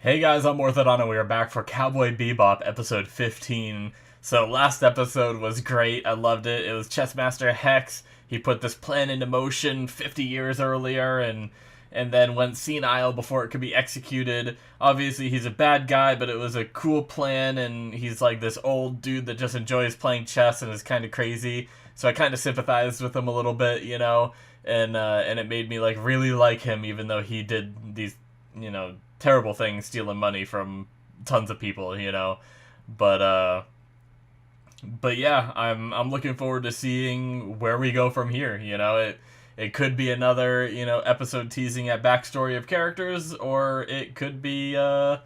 Hey guys, I'm Morthadon and we are back for Cowboy Bebop episode 15. So last episode was great, I loved it. It was Chessmaster Hex. He put this plan into motion 50 years earlier and then went senile before it could be executed. Obviously he's a bad guy, but it was a cool plan, and he's like this old dude that just enjoys playing chess and is kind of crazy. So I kind of sympathized with him a little bit, and it made me really like him, even though he did these terrible things, stealing money from tons of people. But but yeah, I'm looking forward to seeing where we go from here. It could be another episode teasing at backstory of characters, or it could be one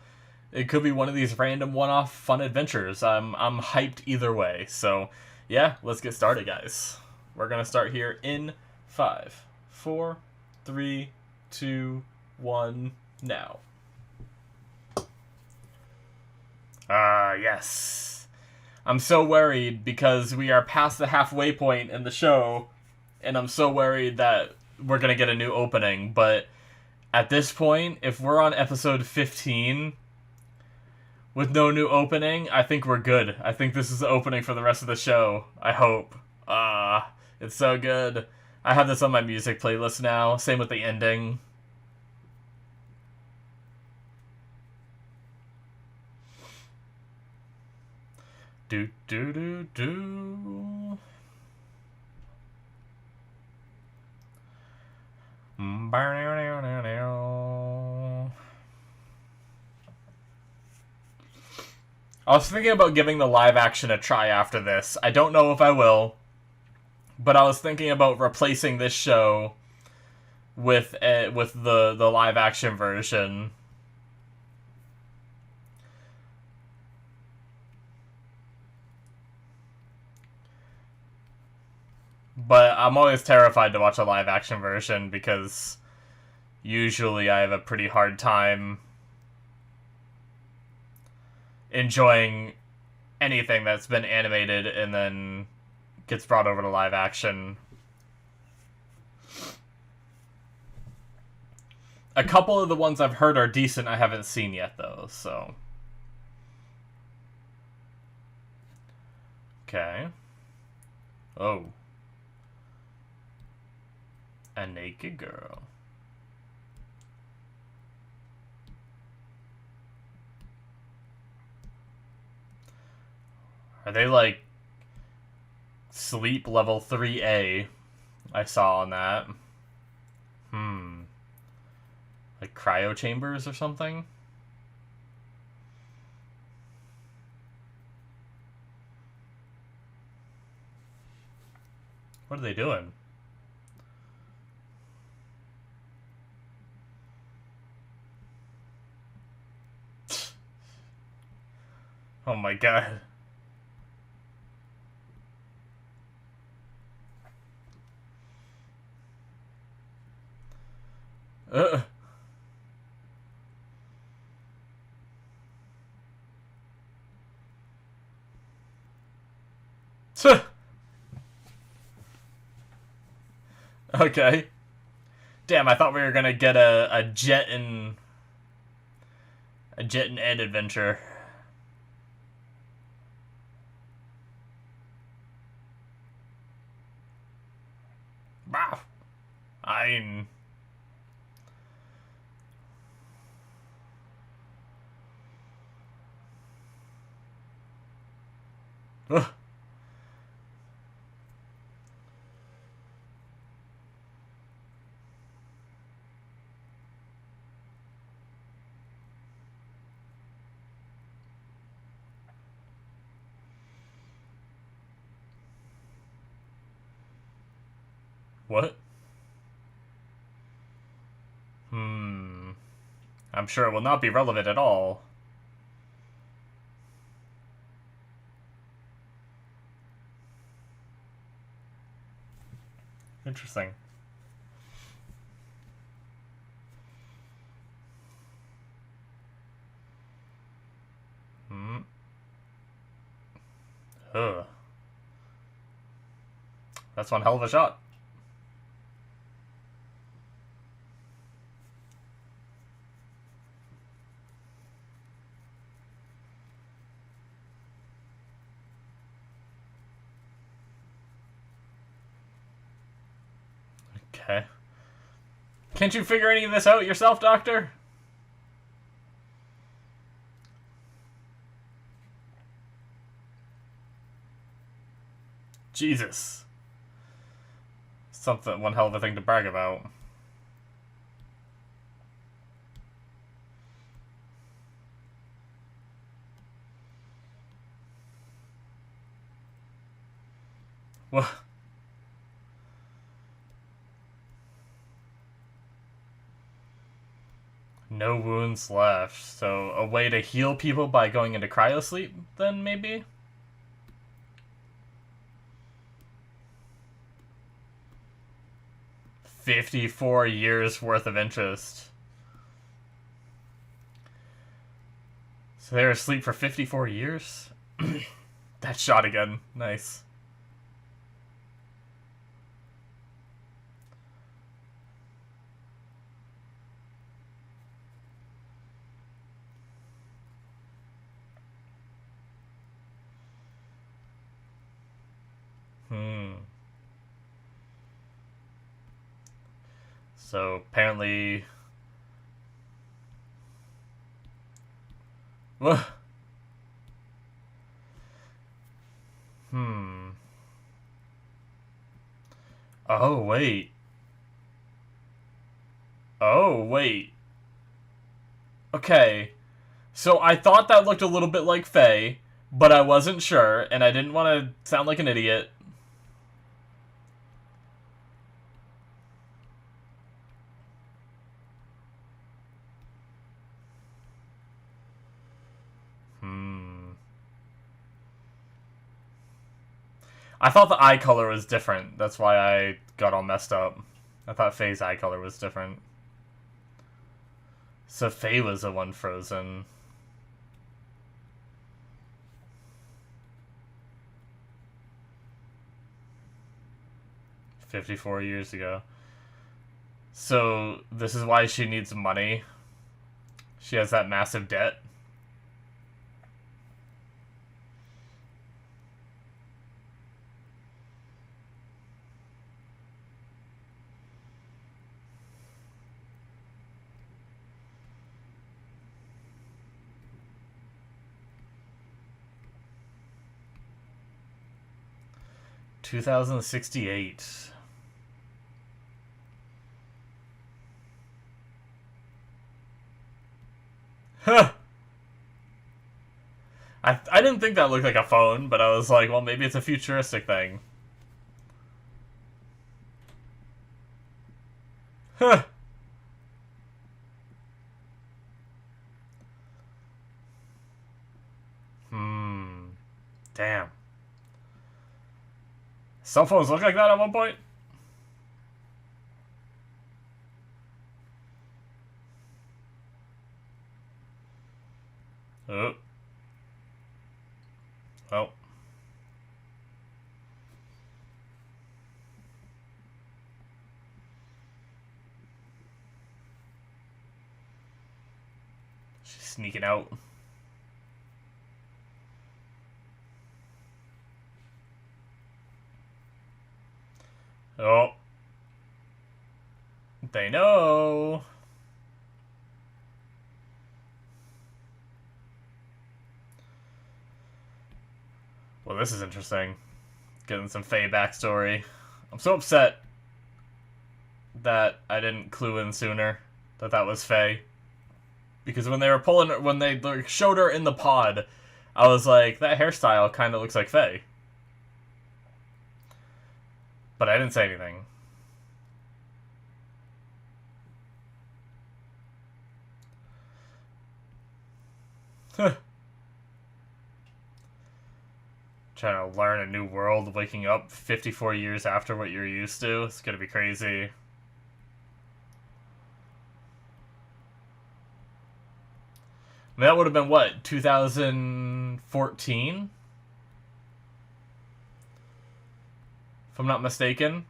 of these random one-off fun adventures. I'm hyped either way. So yeah, let's get started, guys. We're gonna start here in 5, 4, 3, 2, 1, now. Yes. I'm so worried because we are past the halfway point in the show, and I'm so worried that we're gonna get a new opening, but at this point, if we're on episode 15 with no new opening, I think we're good. I think this is the opening for the rest of the show. I hope. It's so good. I have this on my music playlist now. Same with the ending. Do do do do. I was thinking about giving the live action a try after this. I don't know if I will, but I was thinking about replacing this show with the live action version. But I'm always terrified to watch a live action version because usually I have a pretty hard time enjoying anything that's been animated and then gets brought over to live action. A couple of the ones I've heard are decent. I haven't seen yet, though, so. Okay. Oh. A naked girl. Are they like sleep level 3A? I saw on that. Like cryo chambers or something? What are they doing? Oh my god. Uh. Okay. Damn, I thought we were gonna get a Jet and Ed adventure. Bah. Ein. Ugh. What? I'm sure it will not be relevant at all. Interesting. Ugh. That's one hell of a shot. Okay. Can't you figure any of this out yourself, Doctor? Jesus. Something, one hell of a thing to brag about. What? No wounds left. So a way to heal people by going into cryosleep, then maybe? $54 years worth of interest. So they were asleep for 54 years? That shot again. Nice. So apparently... What? Oh, wait. Oh, wait. Okay. So I thought that looked a little bit like Faye, but I wasn't sure, and I didn't want to sound like an idiot. I thought the eye color was different. That's why I got all messed up. I thought Faye's eye color was different. So Faye was the one frozen. $54 years ago. So this is why she needs money. She has that massive debt. $2,068. Huh. I didn't think that looked like a phone, but I was like, well, maybe it's a futuristic thing. Huh. Damn. Cell phones look like that at one point? Oh. Oh. She's sneaking out. Oh. They know. Well, this is interesting. Getting some Faye backstory. I'm so upset that I didn't clue in sooner that that was Faye. Because when they were when they showed her in the pod, I was like, that hairstyle kind of looks like Faye. But I didn't say anything. Trying to learn a new world, waking up 54 years after what you're used to. It's gonna be crazy. I mean, that would have been, what, 2014? If I'm not mistaken.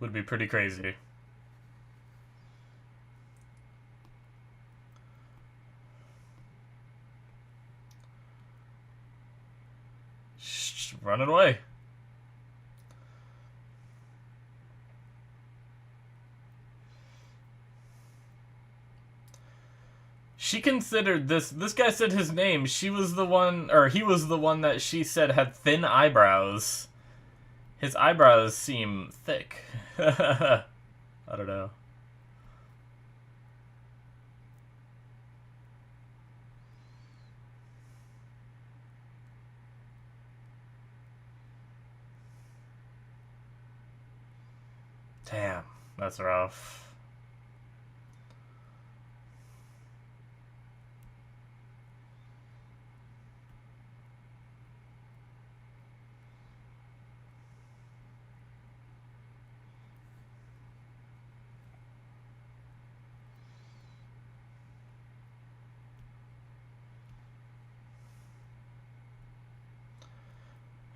Would be pretty crazy. running away. She considered this guy said his name. She was the one, or he was the one that she said had thin eyebrows. His eyebrows seem thick. I don't know. Damn, that's rough.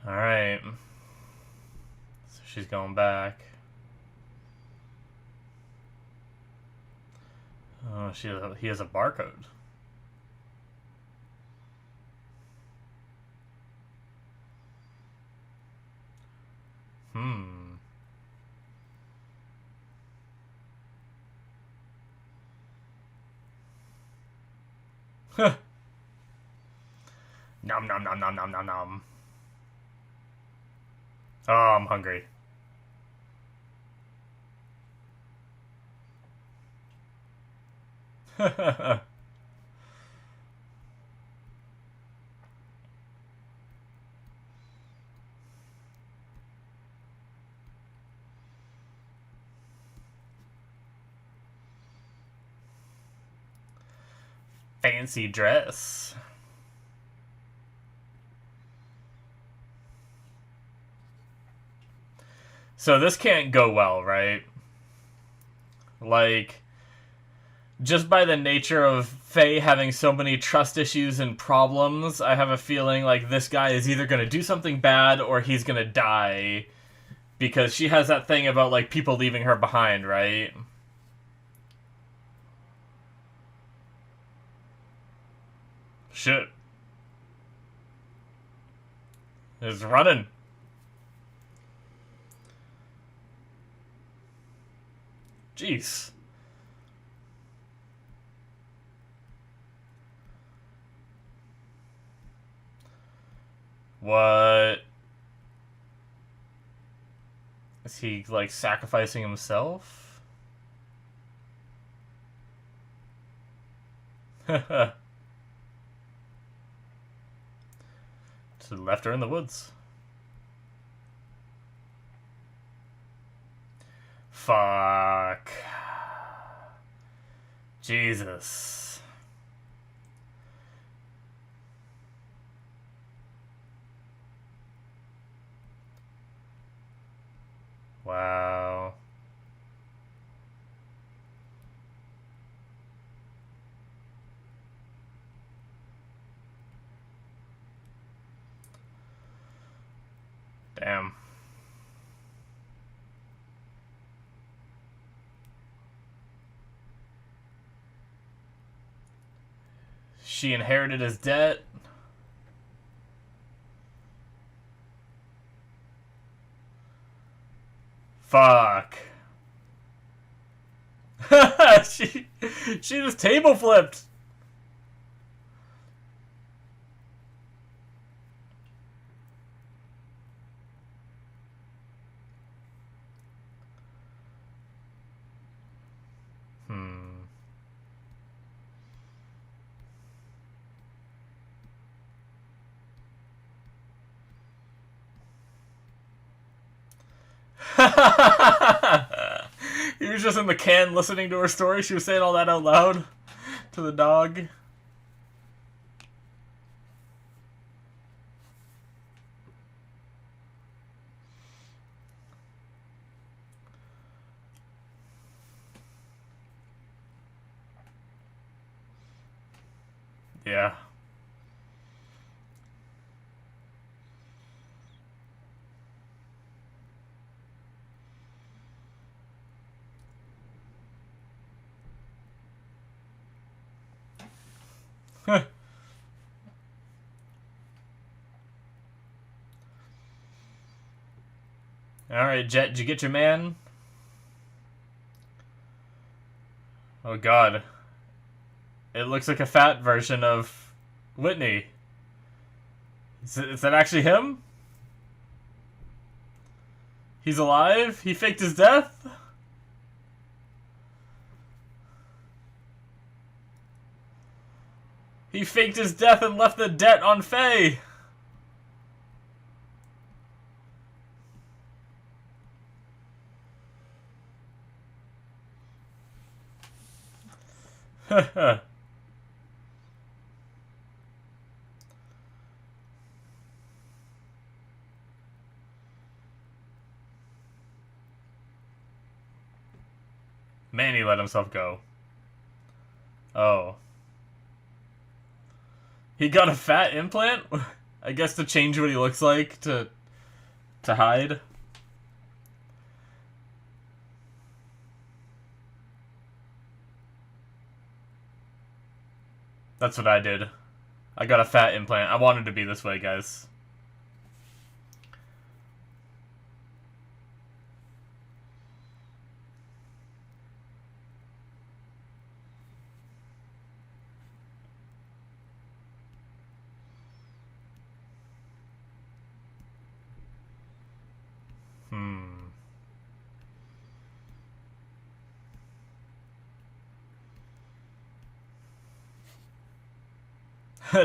Alright. So she's going back. Oh, he has a barcode. Nom nom nom nom nom nom nom. Oh, I'm hungry. Fancy dress. So this can't go well, right? Like, just by the nature of Faye having so many trust issues and problems, I have a feeling like this guy is either going to do something bad or he's going to die. Because she has that thing about, like, people leaving her behind, right? Shit. It's running. Jeez. What? Is he, like, sacrificing himself? To left her in the woods. Fuck. Jesus. Wow. Damn. She inherited his debt. Fuck. she just table flipped. He was just in the can listening to her story. She was saying all that out loud to the dog. Yeah. Alright, Jet, did you get your man? Oh god. It looks like a fat version of Whitney. Is that actually him? He's alive? He faked his death? He faked his death and left the debt on Faye! Haha. Manny let himself go. Oh. He got a fat implant? I guess to change what he looks like, to hide. That's what I did. I got a fat implant. I wanted to be this way, guys.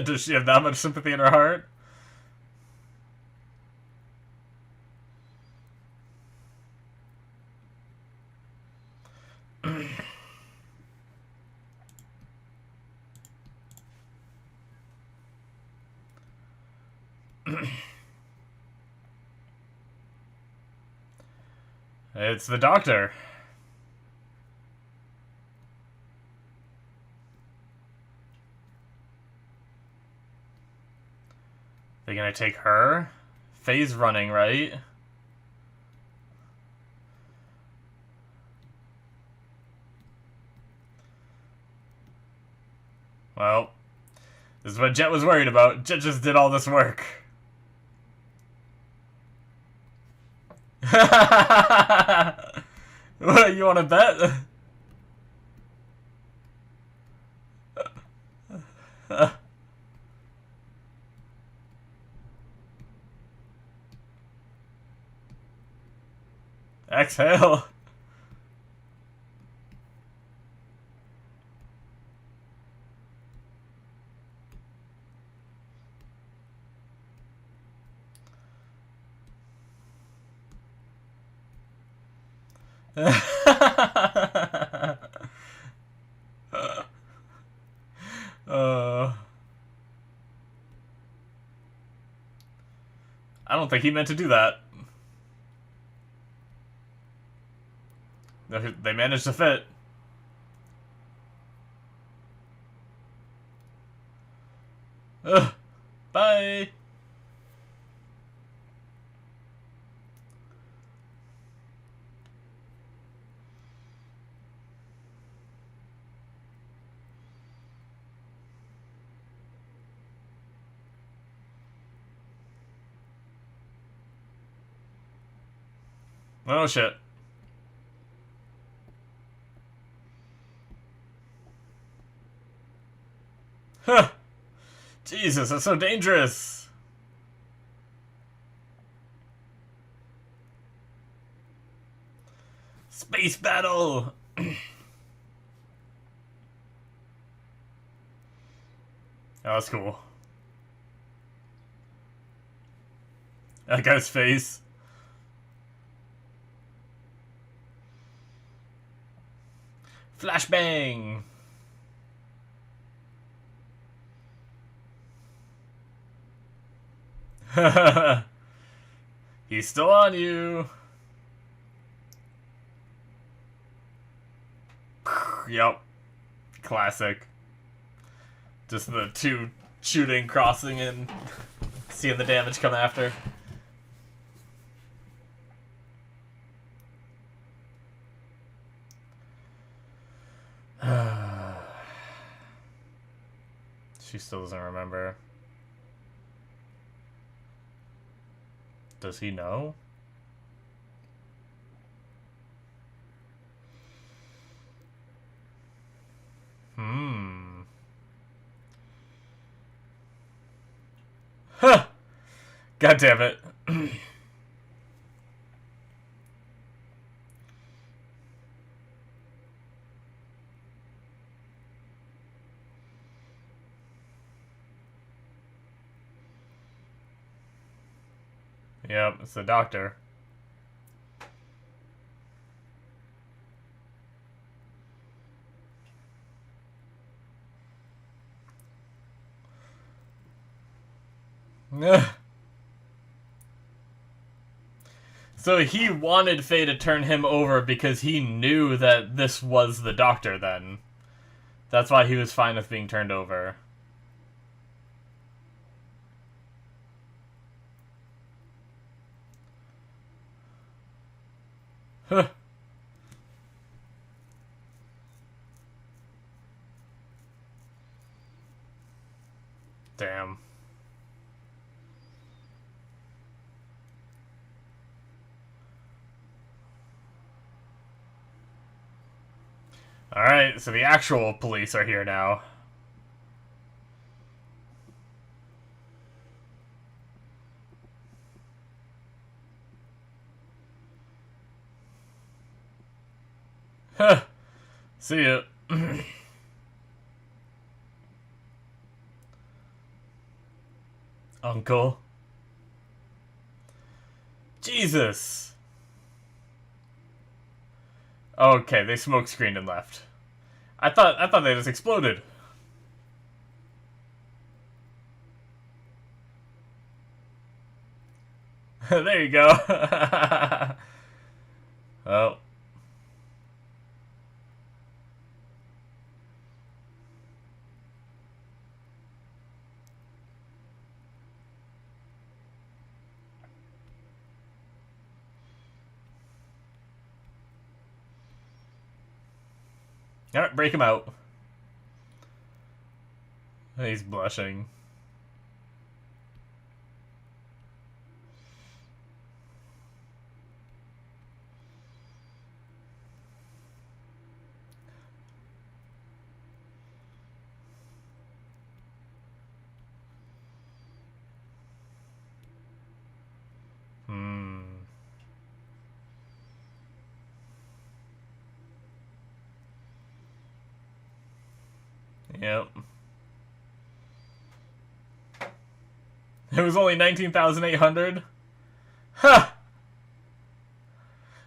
Does she have that much sympathy in her heart? It's the doctor. They're gonna take her? Faye's running, right? Well, this is what Jet was worried about. Jet just did all this work. What, you wanna bet? Exhale. I don't think he meant to do that. They managed to fit. Bye. Oh shit. Huh. Jesus, that's so dangerous. Space battle. Oh, that's cool. That guy's face. Flashbang. He's still on you. Yep. Classic. Just the two shooting, crossing, and seeing the damage come after. She still doesn't remember. Does he know? Huh! God damn it. Yep, it's the doctor. So he wanted Faye to turn him over because he knew that this was the doctor then. That's why he was fine with being turned over. Huh. Damn. Alright, so the actual police are here now. Huh. See ya. Uncle. Jesus. Okay, they smoke screened and left. I thought they just exploded. There you go. Oh. Alright, break him out. He's blushing. Yep. It was only 19,800? Ha!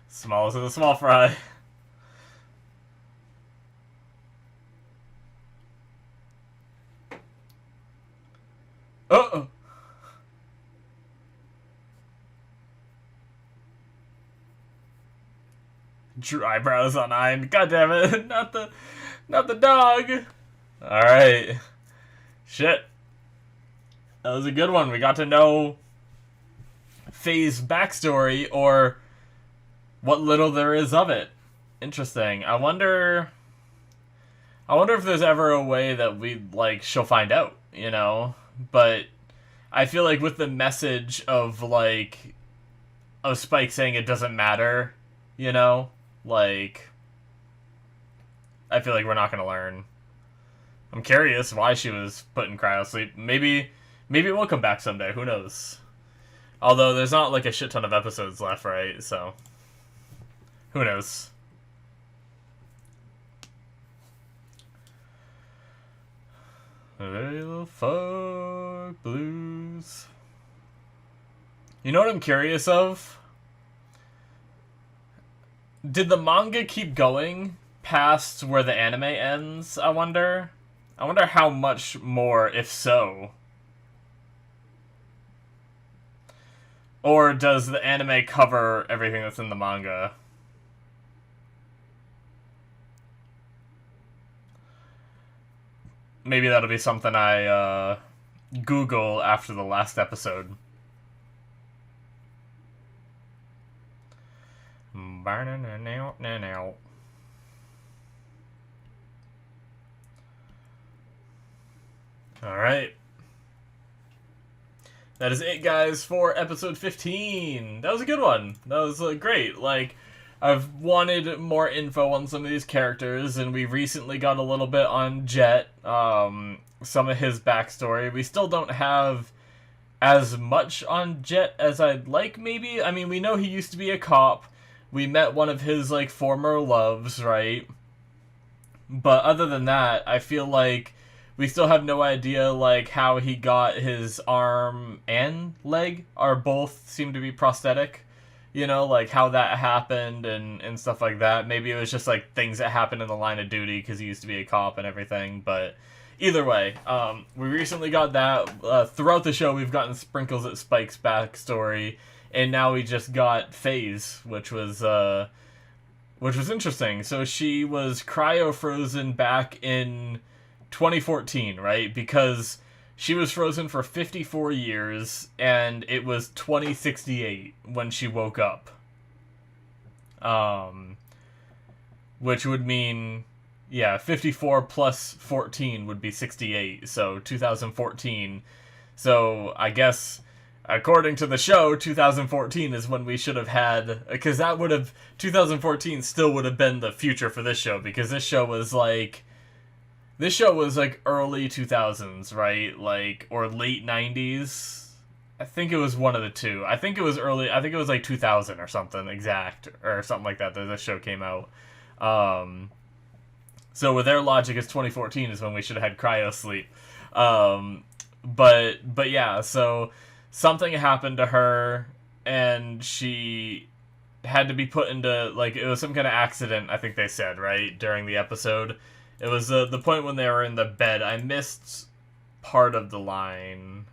Smallest of the small fry. Uh-oh. Drew eyebrows on Ein. God damn it. Not the dog. Alright. Shit. That was a good one. We got to know Faye's backstory, or what little there is of it. Interesting. I wonder if there's ever a way that she'll find out, you know? But I feel like with the message of Spike saying it doesn't matter, you know? I feel like we're not gonna learn. I'm curious why she was put in cryosleep. Maybe it will come back someday. Who knows? Although there's not a shit ton of episodes left, right? So who knows? Very little fuck blues. You know what I'm curious of? Did the manga keep going past where the anime ends, I wonder? I wonder how much more, if so. Or does the anime cover everything that's in the manga? Maybe that'll be something I Google after the last episode. Alright. That is it, guys, for episode 15. That was a good one. That was great. I've wanted more info on some of these characters, and we recently got a little bit on Jet, some of his backstory. We still don't have as much on Jet as I'd like, maybe. I mean, we know he used to be a cop. We met one of his, like, former loves, right? But other than that, I feel like we still have no idea, like, how he got his arm and leg are both seem to be prosthetic. You know, like, how that happened and stuff like that. Maybe it was just, like, things that happened in the line of duty because he used to be a cop and everything. But either way, we recently got that. Throughout the show, we've gotten sprinkles at Spike's backstory. And now we just got Faye's, which was interesting. So she was cryo-frozen back in 2014, right? Because she was frozen for 54 years, and it was 2068 when she woke up. Which would mean, yeah, 54 plus 14 would be 68, so 2014. So I guess, according to the show, 2014 is when we should have had, because 2014 still would have been the future for this show, because this show was like early 2000s, right? Like, or late 90s. I think it was one of the two. I think it was like 2000 or something exact, or something like that this show came out. So with their logic, it's 2014 is when we should have had cryo sleep. But yeah, so something happened to her, and she had to be put into, like, it was some kind of accident, I think they said, right, during the episode. It was the point when they were in the bed. I missed part of the line.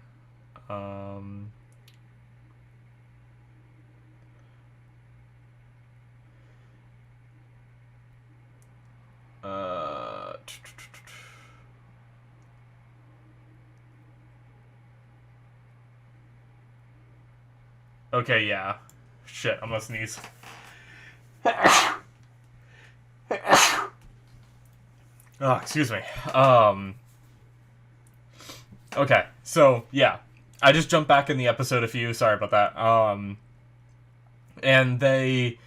Okay, yeah. Shit, I'm gonna sneeze. Oh, excuse me. Okay, so, yeah. I just jumped back in the episode a few, sorry about that. And they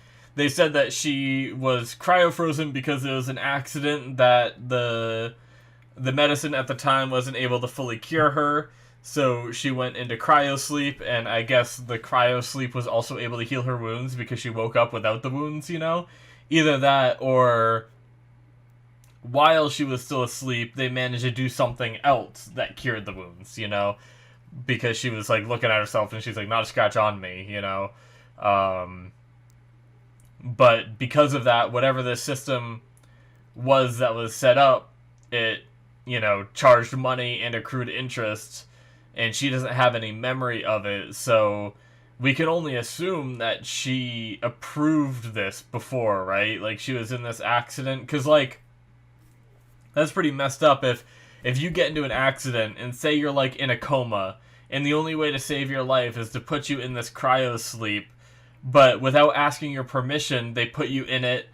said that she was cryo-frozen because it was an accident that the medicine at the time wasn't able to fully cure her, so she went into cryo-sleep, and I guess the cryo-sleep was also able to heal her wounds because she woke up without the wounds, you know? Either that, or while she was still asleep, they managed to do something else that cured the wounds, you know? Because she was, like, looking at herself, and she's like, not a scratch on me, you know? But because of that, whatever the system was that was set up, it, you know, charged money and accrued interest, and she doesn't have any memory of it, so we can only assume that she approved this before, right? Like, she was in this accident, because, like, that's pretty messed up if you get into an accident and say you're, like, in a coma, and the only way to save your life is to put you in this cryo sleep, but without asking your permission, they put you in it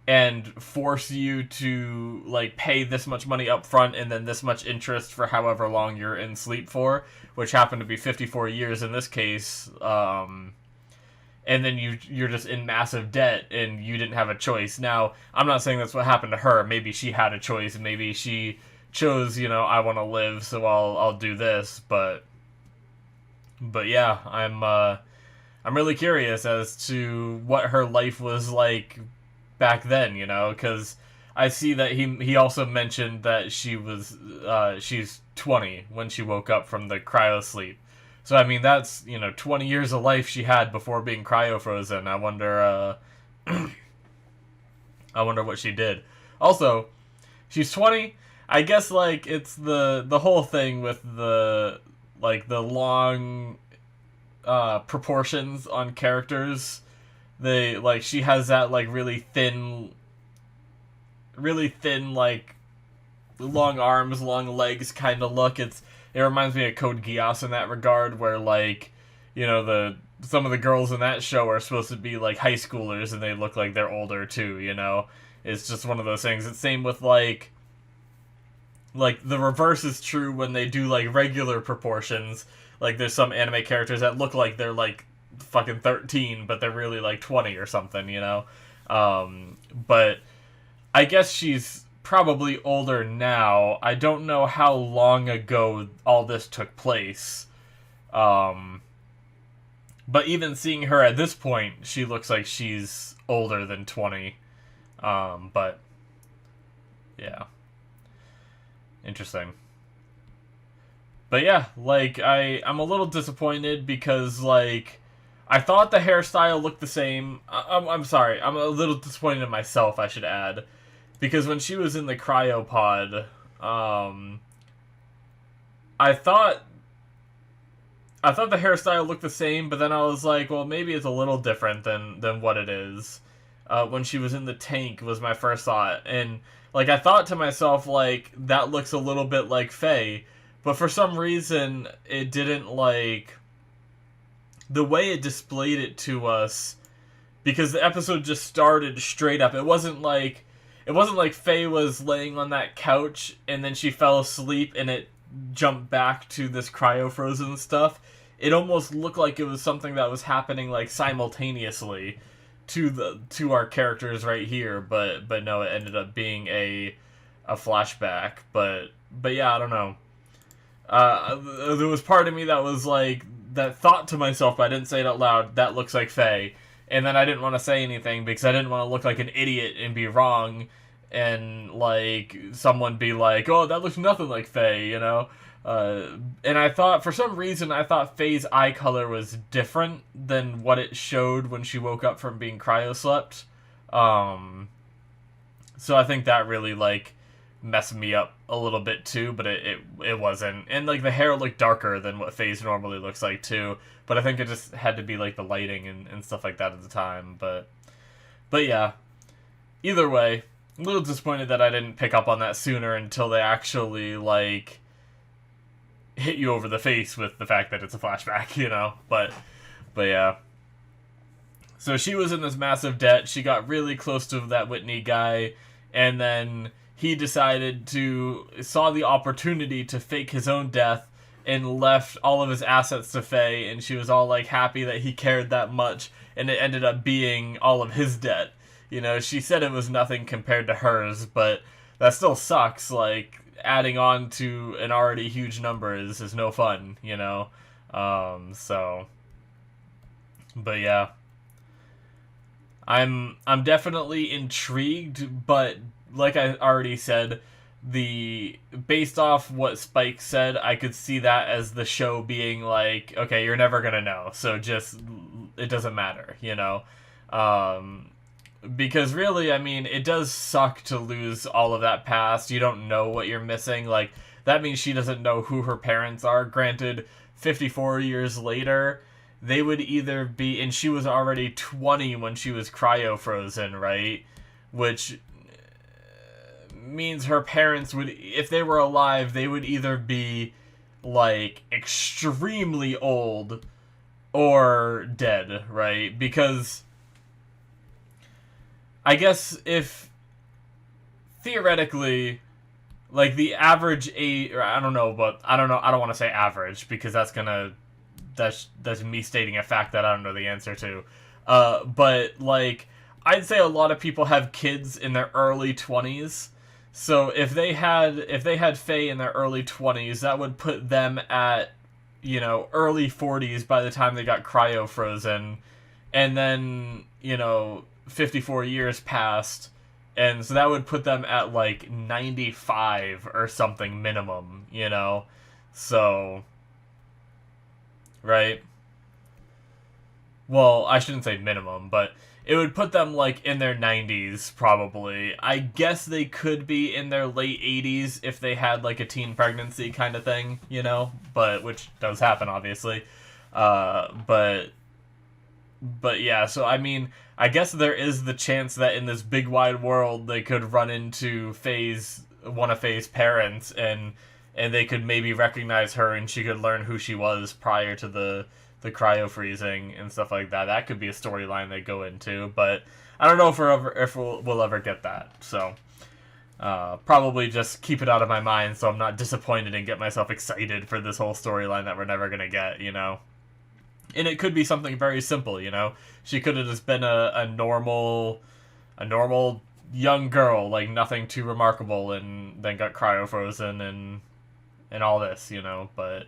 and force you to, like, pay this much money up front and then this much interest for however long you're in sleep for, which happened to be 54 years in this case, and then you're just in massive debt and you didn't have a choice. Now, I'm not saying that's what happened to her. Maybe she had a choice. Maybe she chose, you know, I want to live, so I'll do this. But yeah, I'm really curious as to what her life was like back then, you know, because I see that he also mentioned that she's 20 when she woke up from the cryo sleep. So, I mean, that's, you know, 20 years of life she had before being cryo-frozen. I wonder what she did. Also, she's 20. I guess, like, it's the whole thing with the long proportions on characters. They, like, she has that, like, really thin, like, long arms, long legs kind of look. It reminds me of Code Geass in that regard, where, like, you know, some of the girls in that show are supposed to be, like, high schoolers, and they look like they're older, too, you know? It's just one of those things. It's same with, like, the reverse is true when they do, like, regular proportions. Like, there's some anime characters that look like they're, like, fucking 13, but they're really, like, 20 or something, you know? But I guess she's probably older now. I don't know how long ago all this took place. But even seeing her at this point, she looks like she's older than 20. But yeah, interesting. But yeah, like I'm a little disappointed because like I thought the hairstyle looked the same. I'm sorry, I'm a little disappointed in myself, I should add, because when she was in the cryopod, I thought the hairstyle looked the same, but then I was like, well, maybe it's a little different than what it is. When she was in the tank was my first thought, and like I thought to myself, like that looks a little bit like Faye, but for some reason it didn't, like the way it displayed it to us, because the episode just started straight up. It wasn't like Faye was laying on that couch and then she fell asleep and it jumped back to this cryo frozen stuff. It almost looked like it was something that was happening like simultaneously to our characters right here, but no, it ended up being a flashback. But yeah, I don't know. There was part of me that was like, that thought to myself, but I didn't say it out loud, that looks like Faye. And then I didn't want to say anything because I didn't want to look like an idiot and be wrong, and like someone be like, oh, that looks nothing like Faye, you know? And I thought, for some reason, I thought Faye's eye color was different than what it showed when she woke up from being cryoslept. So I think that really, like, messed me up a little bit too, but it wasn't. And like the hair looked darker than what Faye's normally looks like too, but I think it just had to be like the lighting and stuff like that at the time. But yeah, either way, I'm a little disappointed that I didn't pick up on that sooner until they actually like hit you over the face with the fact that it's a flashback, you know. But yeah, so she was in this massive debt. She got really close to that Whitney guy, and then he saw the opportunity to fake his own death and left all of his assets to Faye, and she was all like happy that he cared that much, and it ended up being all of his debt. You know, she said it was nothing compared to hers, but that still sucks. Like, adding on to an already huge number is no fun, you know? But yeah. I'm definitely intrigued, but like I already said, based off what Spike said, I could see that as the show being like, okay, you're never gonna know, so just, it doesn't matter, you know? Because really, I mean, it does suck to lose all of that past. You don't know what you're missing. Like, that means she doesn't know who her parents are. Granted, 54 years later, they would either be, and she was already 20 when she was cryo-frozen, right? Which means her parents would, if they were alive, they would either be, like, extremely old or dead, right? Because I guess if, theoretically, like, the average age, or I don't know, I don't want to say average, because that's me stating a fact that I don't know the answer to. But, like, I'd say a lot of people have kids in their early 20s. So if they had Faye in their early 20s, that would put them at, you know, early 40s by the time they got cryo-frozen. And then, you know, 54 years passed. And so that would put them at, like, 95 or something minimum, you know? So, right? Well, I shouldn't say minimum, but it would put them, like, in their 90s, probably. I guess they could be in their late 80s if they had, like, a teen pregnancy kind of thing, you know? But, which does happen, obviously. But yeah, so, I mean, I guess there is the chance that in this big wide world they could run into one of Faye's parents, and they could maybe recognize her, and she could learn who she was prior to the cryo freezing and stuff like that. That could be a storyline they go into, but I don't know if we'll ever get that. So probably just keep it out of my mind so I'm not disappointed and get myself excited for this whole storyline that we're never gonna get, you know. And it could be something very simple, you know. She could have just been a normal young girl, like nothing too remarkable, and then got cryo frozen and all this, you know. But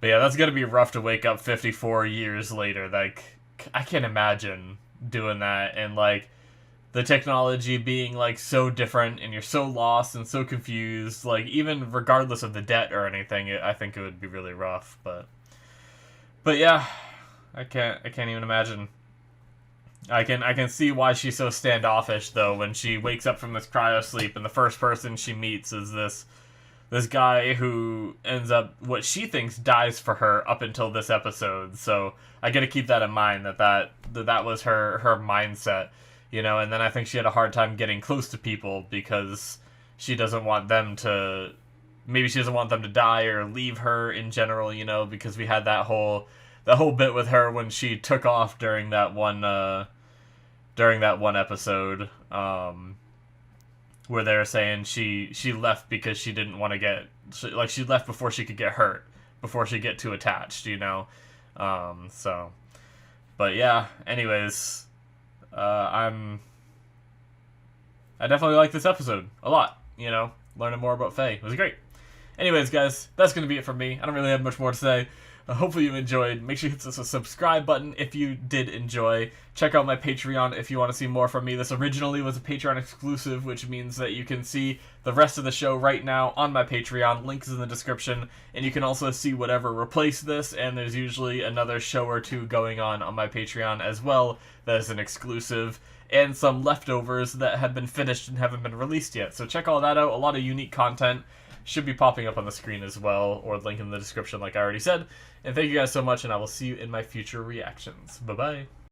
But yeah, that's gonna be rough to wake up 54 years later. Like, I can't imagine doing that, and like the technology being like so different, and you're so lost and so confused. Like, even regardless of the debt or anything, I think it would be really rough. But yeah, I can't even imagine. I can see why she's so standoffish though when she wakes up from this cryo sleep, and the first person she meets is this guy who ends up, what she thinks, dies for her up until this episode. So I got to keep that in mind, that was her mindset, you know. And then I think she had a hard time getting close to people because she doesn't want them to, maybe she doesn't want them to die or leave her in general, you know, because we had that whole bit with her when she took off during that one episode, where they're saying she left because she didn't want to she left before she could get hurt, before she get too attached, you know. So, but yeah. Anyways, I definitely like this episode a lot. You know, learning more about Faye. It was great. Anyways, guys, that's gonna be it from me. I don't really have much more to say. Hopefully you enjoyed. Make sure you hit the subscribe button if you did enjoy. Check out my Patreon if you want to see more from me. This originally was a Patreon exclusive, which means that you can see the rest of the show right now on my Patreon. Link is in the description, and you can also see whatever replaced this, and there's usually another show or two going on my Patreon as well that is an exclusive, and some leftovers that have been finished and haven't been released yet. So check all that out. A lot of unique content should be popping up on the screen as well, or link in the description like I already said. And thank you guys so much, and I will see you in my future reactions. Bye-bye.